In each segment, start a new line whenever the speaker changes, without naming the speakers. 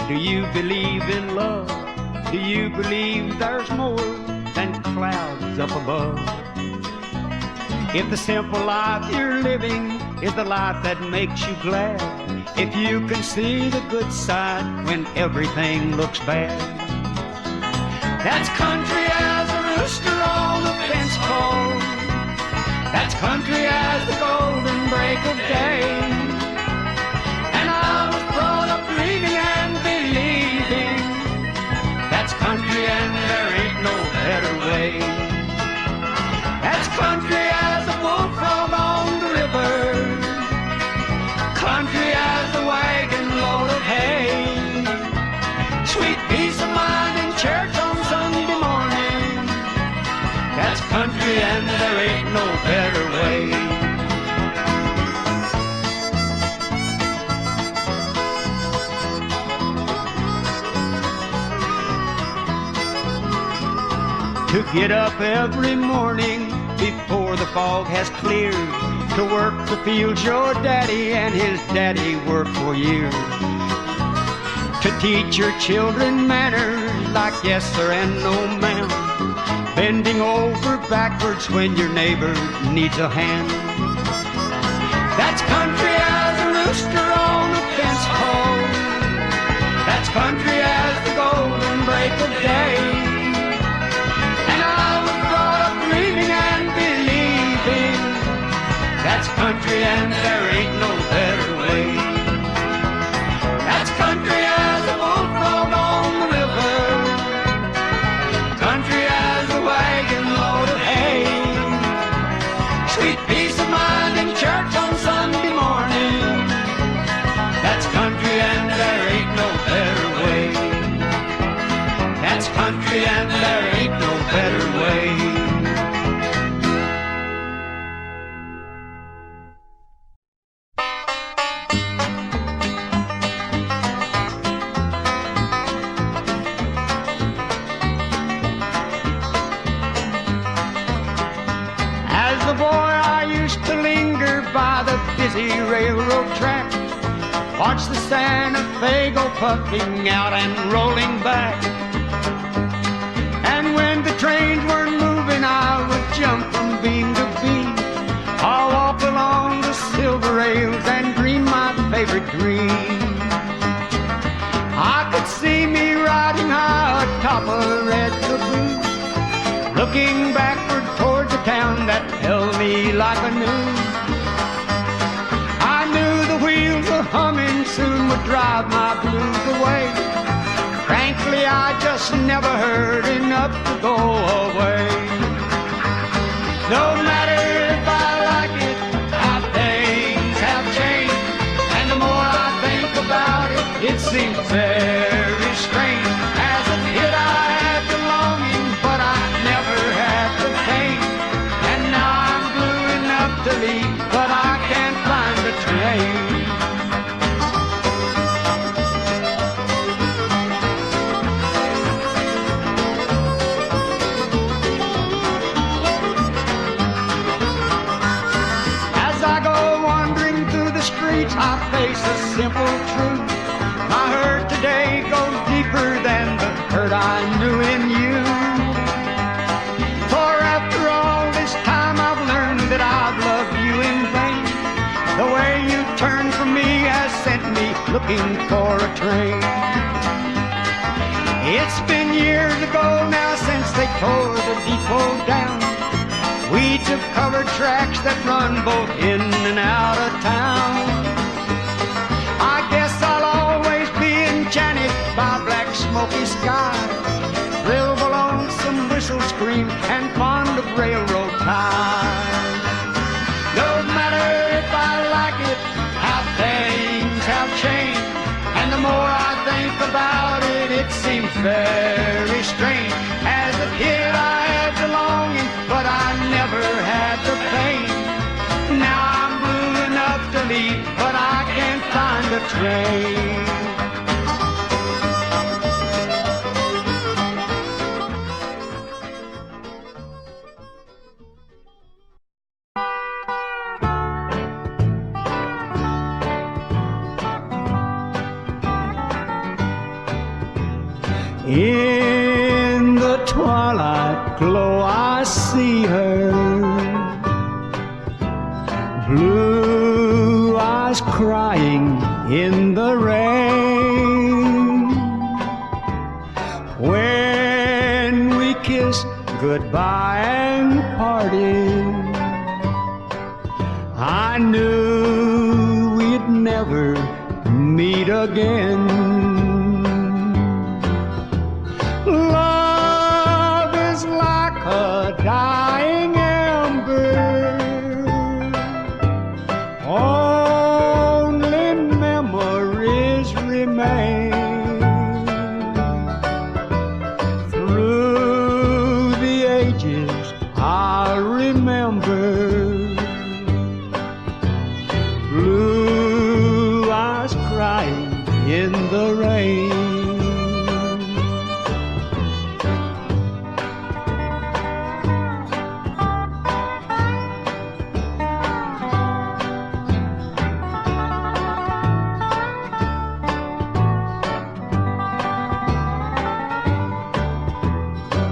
Do you believe in love? Do you believe there's more than clouds up above? If the simple life you're living is the life that makes you glad, if you can see the good side when everything looks bad, that's country as a rooster on the fence calls. That's country as the golden break of day. And I was brought up dreaming and believing. That's country and there ain't no better way. That's country as a bullfrog on the river. Country as the wagon load of hay. Sweet peace of mind in church on Sunday morning. That's country and there ain't no better way. To get up every morning before the fog has cleared, to work the fields your daddy and his daddy worked for years, to teach your children manners like yes sir and no ma'am, bending over backwards when your neighbor needs a hand. That's country as a rooster on a fence pole. That's country as the golden break of day. And I was brought up dreaming and believing. That's country and there ain't no better way. That's country as a bullfrog on the river. Country as a wagon load of hay. Sweet peace of mind in church on Sunday morning. That's country and there ain't no better way. That's country and there ain't no better way. By the busy railroad track, watch the Santa Fe go puffing out and rolling back. And when the trains weren't moving, I would jump from beam to beam. I'll walk along the silver rails and dream my favorite dream. I could see me riding high atop a red caboose, looking backward towards the town that held me like a noose. Humming soon would drive my blues away. Frankly, I just never heard enough to go away. No matter if I like it, how things have changed. And the more I think about it, it seems very strange. As a kid I had the longing, but I never had the pain. And now I'm blue enough to leave, but I can't find the train. I face a simple truth. My hurt today goes deeper than the hurt I knew in you. For after all this time I've learned that I've loved you in vain. The way you turned from me has sent me looking for a train. It's been years ago now since they tore the depot down. Weeds have covered tracks that run both in and out of town. I guess I'll always be enchanted by black smoky skies, thrill lonesome whistle scream and fond of railroad ties. No matter if I like it, how things have changed. And the more I think about it, it seems very strange. As a kid I had the longing, but I never had the pain. Now I'm blue enough to leave, but I can't find a train. the twilight glow I see her, blue eyes crying in the rain. When we kissed goodbye and parted, I knew we'd never meet again. Love is like a dying ember, only memories remain. Through the ages I'll remember, blue eyes crying in the rain.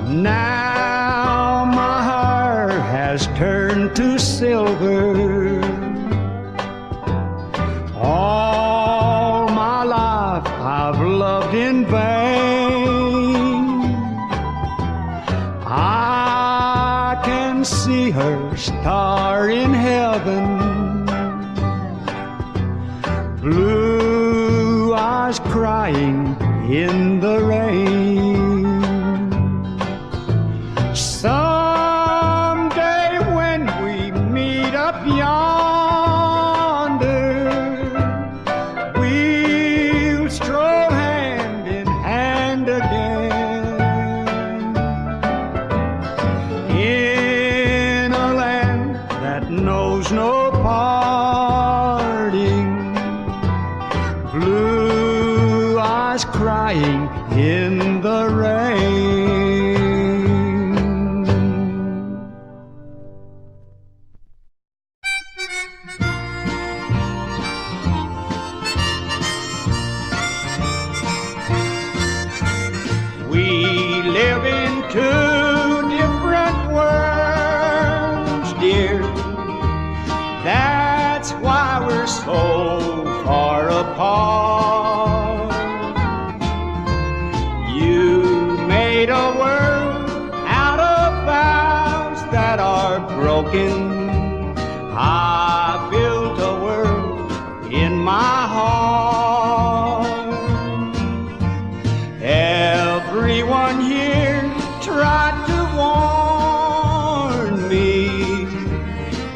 Now my hair has turned to silver, all my life I've loved in vain. I can see her star in heaven, blue eyes crying in the rain. Someday when we meet up yonder, we'll stroll hand in hand again, in a land that knows no parting, blue eyes crying in the rain. We live in two different worlds, dear. That's why we're so far apart. You made a world out of vows that are broken. I built a world in my heart. Everyone here tried to warn me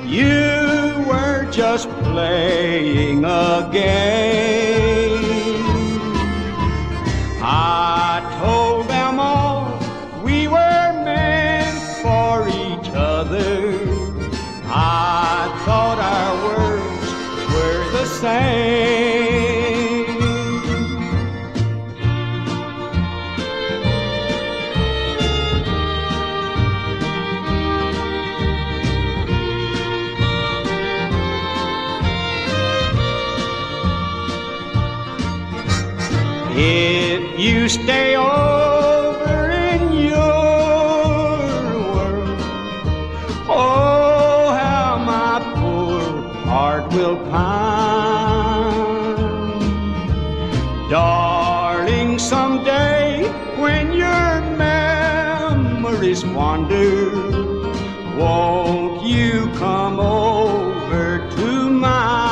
you were just playing a game. I told them all we were meant for each other. I thought our words were the same. If you stay over in your world, oh, how my poor heart will pine. Darling, someday when your memories wander, won't you come over to mine?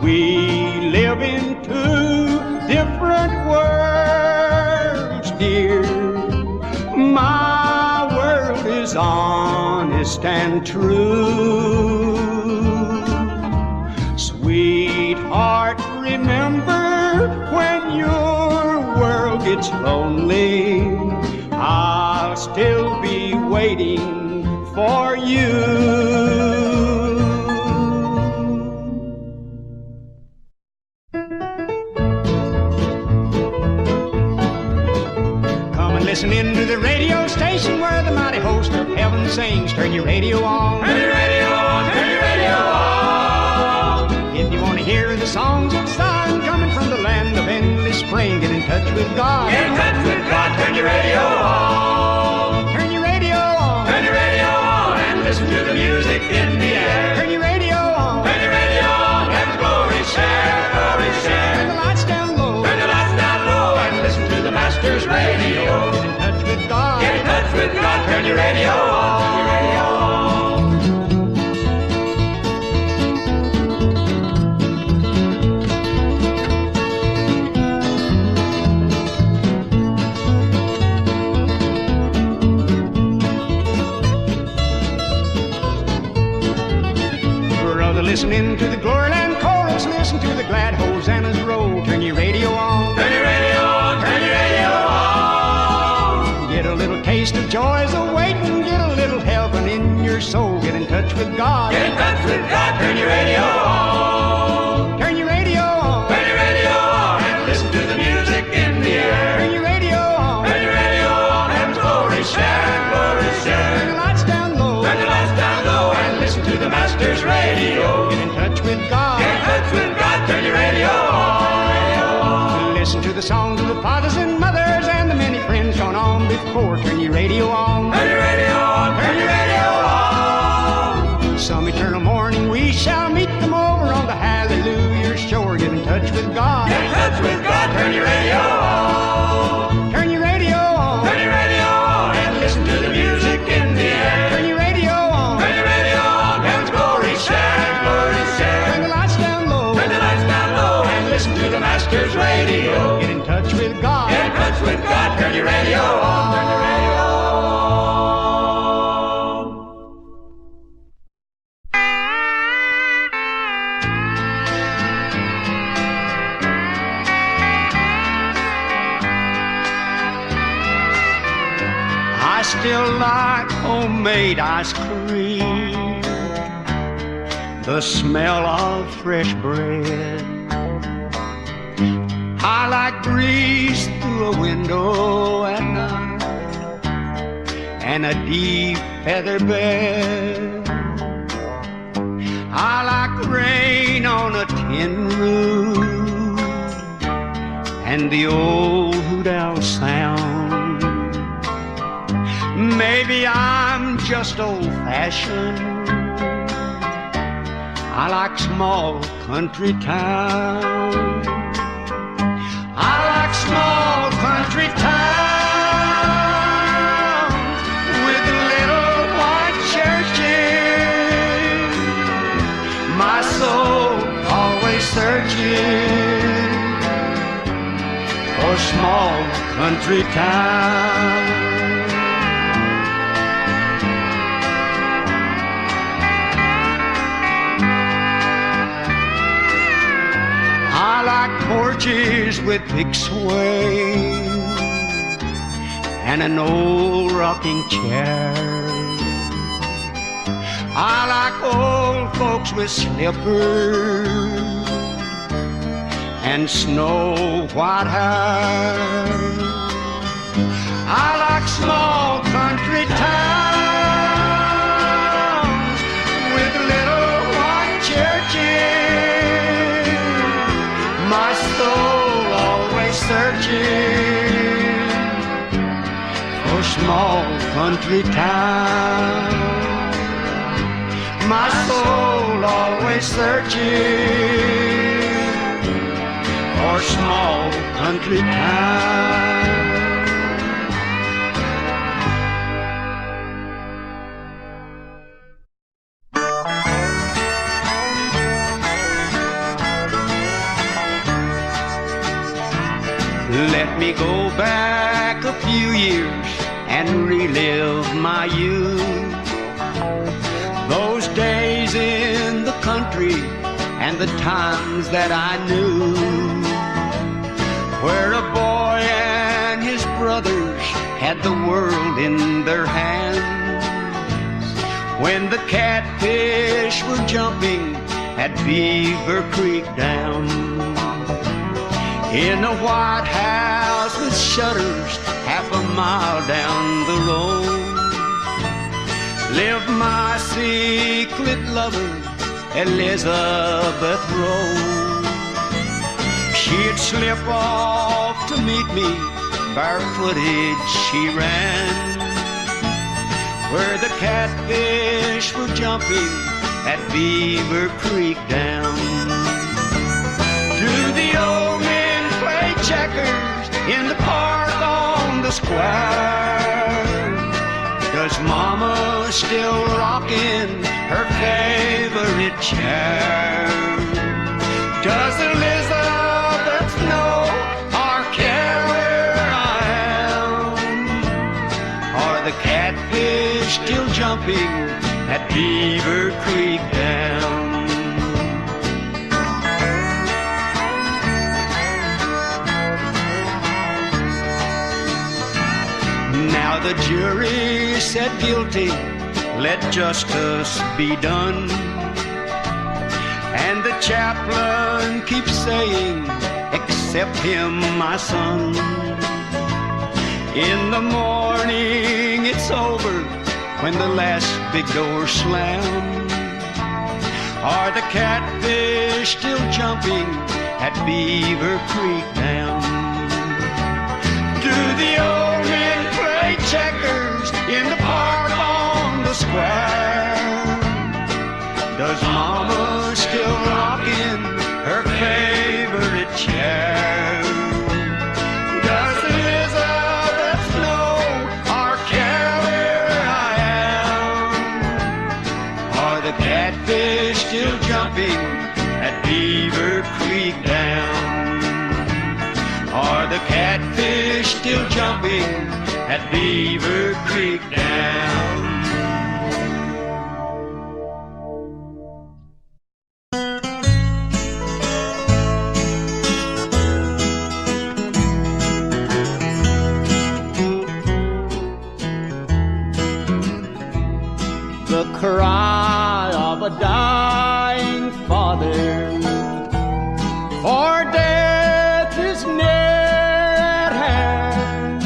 We live in two different worlds, dear. My world is honest and true. Sweetheart, remember when your world gets lonely, I'll still be waiting for you. Listen in to the radio station where the mighty host of heaven sings. Turn your radio on. Turn your radio on. Turn your radio on. If you want to hear the songs of the sun coming from the land of endless spring, get in touch with God. Get in touch Masters Radio. Get in touch with God. Get in touch with God. Turn your radio on. Your radio on. Listening to the Gloryland chorus, listen to the glad hosannas roll. Turn your radio on. Turn your radio on. Turn your radio on. Get a little taste of joys awaiting. Get a little heaven in your soul. Get in touch with God. Get in touch with God. Turn your radio on. Turn your radio on. Turn your radio on. And listen to the music in the air. Turn your radio on. Turn your radio on. Heaven's glory share. Glory share. Turn the lights down low. Turn the lights down low. And listen to the Masters Radio. Get in touch with God. Get in touch with God. Turn your radio on. Listen to the songs of the fathers and mothers and the many friends gone on before. Turn your radio on. Turn your radio on. Turn your radio on. Some eternal morning we shall meet them over on the Hallelujah shore. Get in touch with God. Get in touch with God. Turn your radio on. Turn your radio on. Turn your radio on. And listen to the music in the air. Turn your radio on. Turn your radio on. Heaven's glory share. Glory share. Turn the lights down low. Turn the lights down low. And listen to the Masters Radio. Get in touch with God. Get in touch with God. Turn your radio on. Turn your radio on. I still like homemade ice cream, the smell of fresh bread. I like breeze through a window at night and a deep feather bed. I like rain on a tin roof and the old hoot owl sound. Maybe I'm just old-fashioned. I like small country towns. I like small country towns with little white churches. My soul always searching for small country towns. I like porches with big swing and an old rocking chair. I like old folks with slippers and snow white hair. I like small country towns with little white churches. My soul always searching for small country towns. My soul always searching for small country towns. Let me go back a few years and relive my youth. Those days in the country and the times that I knew, where a boy and his brothers had the world in their hands. When the catfish were jumping at Beaver Creek Dam, in a white house with shutters half a mile down the road, lived my secret lover, Elizabeth Rose. She'd slip off to meet me, barefooted she ran, where the catfish were jumping at Beaver Creek Dam. Do the old men play checkers in the park all square. Does Mama still rockin' her favorite chair? Does Elizabeth know or care where I am? Are the catfish still jumping at Beaver Creek Dam? Now the jury said guilty, let justice be done. And the chaplain keeps saying, accept him, my son. In the morning it's over when the last big door slams. Are the catfish still jumping at Beaver Creek Dam? Do the old men play checkers in the park on the square? Does Mama still rockin' her favorite chair? Does Elizabeth know or care where I am? Are the catfish still jumping at Beaver Creek Dam? Are the catfish still jumping at Beaver Creek Dam? The cry of a dying father, for death is near at hand.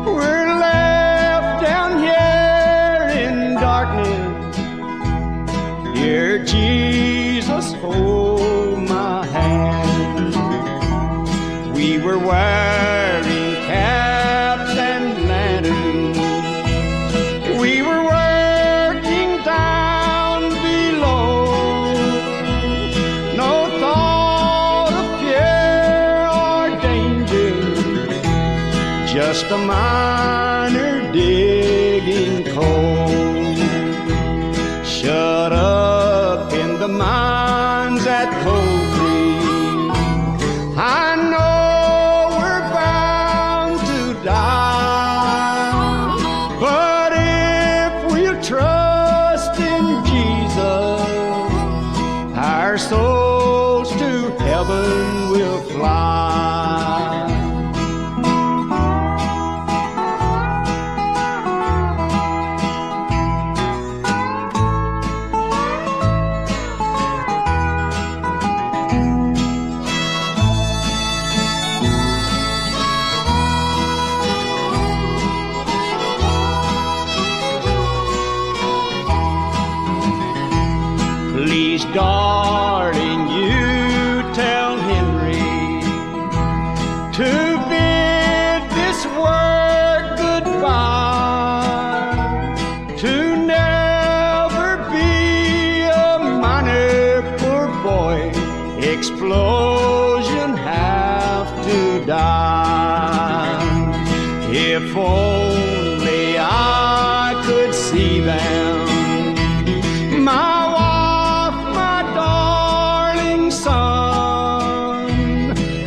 We're left down here in darkness. Dear Jesus, hold my hand. We were wearing caps and lanterns. We were working down below. No thought of fear or danger, just a miner digging coal. Shut up in the mines at Hickory. I know we're bound to die, but if we'll trust in Jesus, our souls to heaven will fly. Please, darling, you tell Henry to bid this work goodbye, to never be a miner, poor boy, explosion have to die. If only I could see them, my wife, my darling son.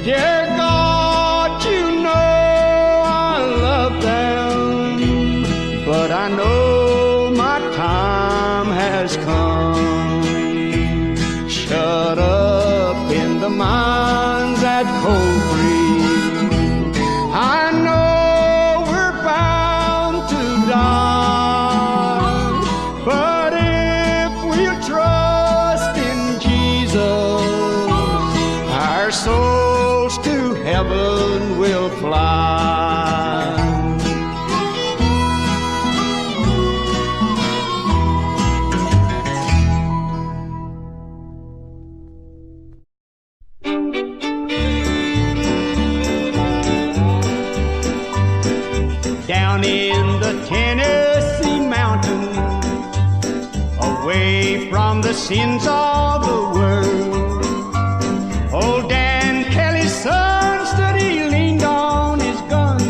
Dear God, you know I love them, but I know my time has come. Shut up in the mines at Hickory. I know we're bound to die, but if we'll trust in Jesus, our souls to heaven will fly. Down in the Tennessee mountains, away from the sins of the world, old Dan Kelly's son stood, he leaned on his gun,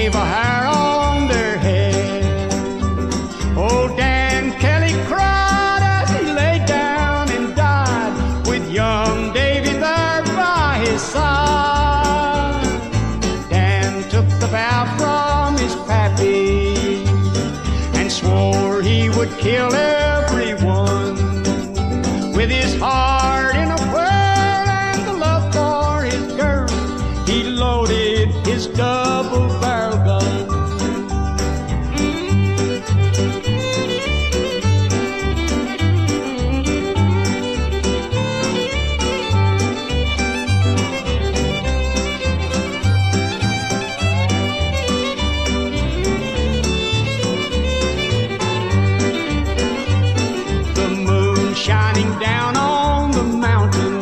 wave a hair on their head. Old Dan Kelly cried as he lay down and died, with young Davy there by his side. Dan took the vow from his pappy and swore he would kill everyone. With his heart in a whirl and the love for his girl, he loaded his double-barrel gun. The moon shining down on the mountain,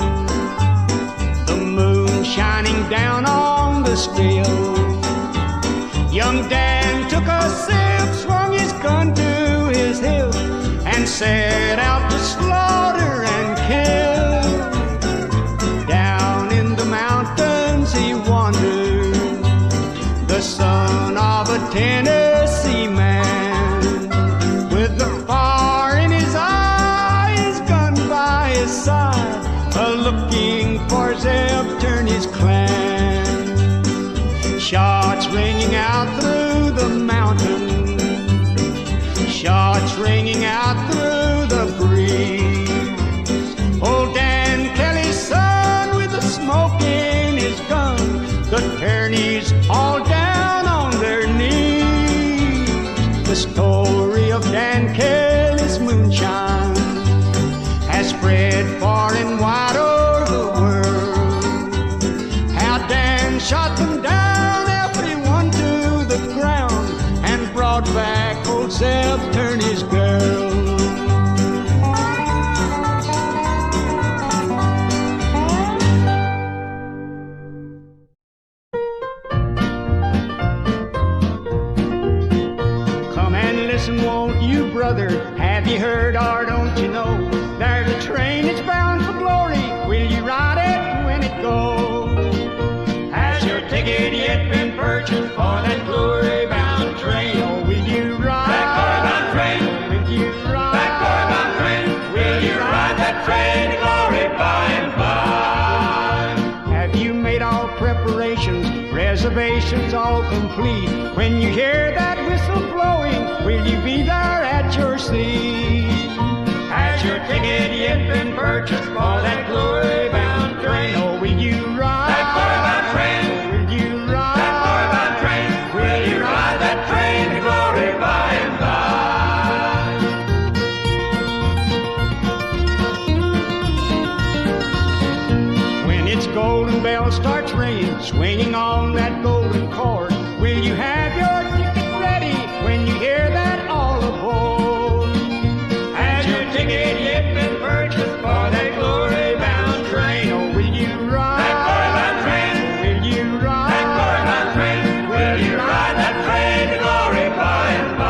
the moon shining down on the still. Young Dan took a sip, swung his gun to his hip, and set out to slaughter and kill. Down in the mountains he wandered, the son of a Tennessee man, with the fire in his eye, his gun by his side, a-looking for Zeb Turney's clan. Shots ringing out through the mountain, shots ringing out through the breeze. Old Dan Kelly's son with the smoke in his gun, the Turneys all down on their knees. The story of Dan Kelly's moonshine has spread far and wide over the world. How Dan shot them down, everyone to the ground, and brought back old Zeb Turney's girl. Come and listen, won't you, brother? Have you heard or don't you know? There's a train that's bound for glory. Will you ride it when it goes? Has your ticket yet been purchased for that glory-bound train? Or will you ride that glory-bound train? Will you ride that glory-bound train? Will you ride that train to glory by and by? Have you made all preparations, reservations all complete? When you hear that whistle blowing, will you be there at your seat? Has your ticket yet been purchased for that glory-bound train? Or will you ride that glory-bound train? Will you ride that glory-bound train? Will you ride that train to glory by and by? When its golden bell starts ringing, swinging on that golden cord, will you have your ticket ready when you hear that all aboard? Has your ticket yet been purchased for that glory-bound train? Or will you ride that glory-bound train? Will you ride that glory-bound train? Will you ride that train to glory by and by?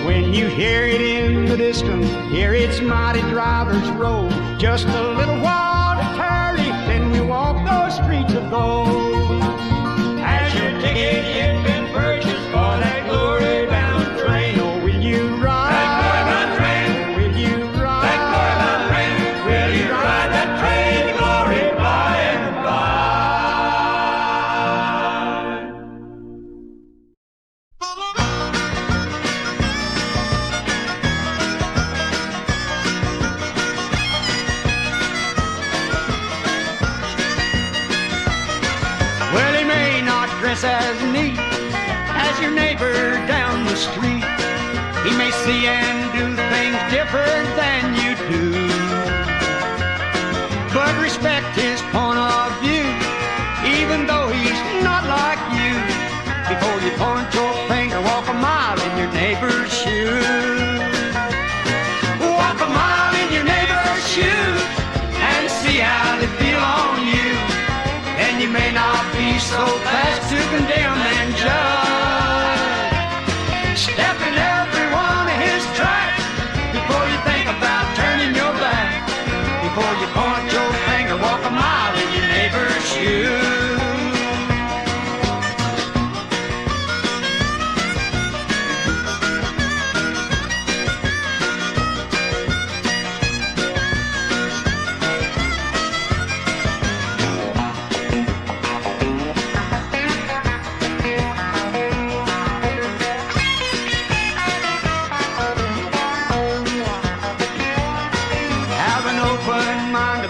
When you hear it in the distance, hear its mighty drivers roll, just a little while to tarry, then we walk those streets of gold. Has your ticket yet been purchased for that glory-bound train? Or will you ride that glory-bound train? Will you ride that glory-bound train? Will you ride that train to glory by and Well, he may not dress as neat as your neighbor down the street. He may see and do things different than you do, but respect his point of view, even though he's not like you. Before you point your finger, walk a mile in your neighbor's shoes. Walk a mile in your neighbor's shoes and see how they feel on you. Then you may not be so fast to condemn and judge. Step in every one of his tracks before you think about turning your back. Before you point your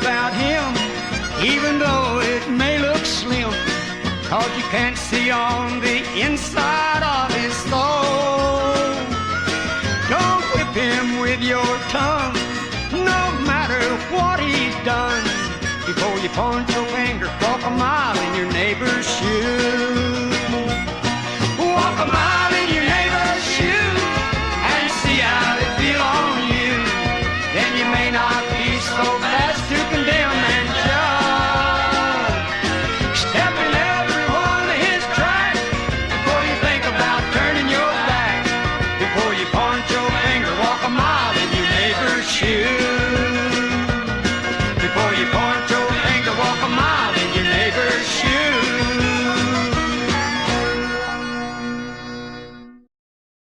about him, even though it may look slim, 'cause you can't see on the inside of his soul. Don't whip him with your tongue, no matter what he's done. Before you point your finger, walk a mile in your neighbor's shoes. Walk a mile in your neighbor's shoes and see how they feel on you. Then you may not be so fast to condemn and judge. Step in everyone to his track before you think about turning your back. Before you point your finger, walk a mile in your neighbor's shoes.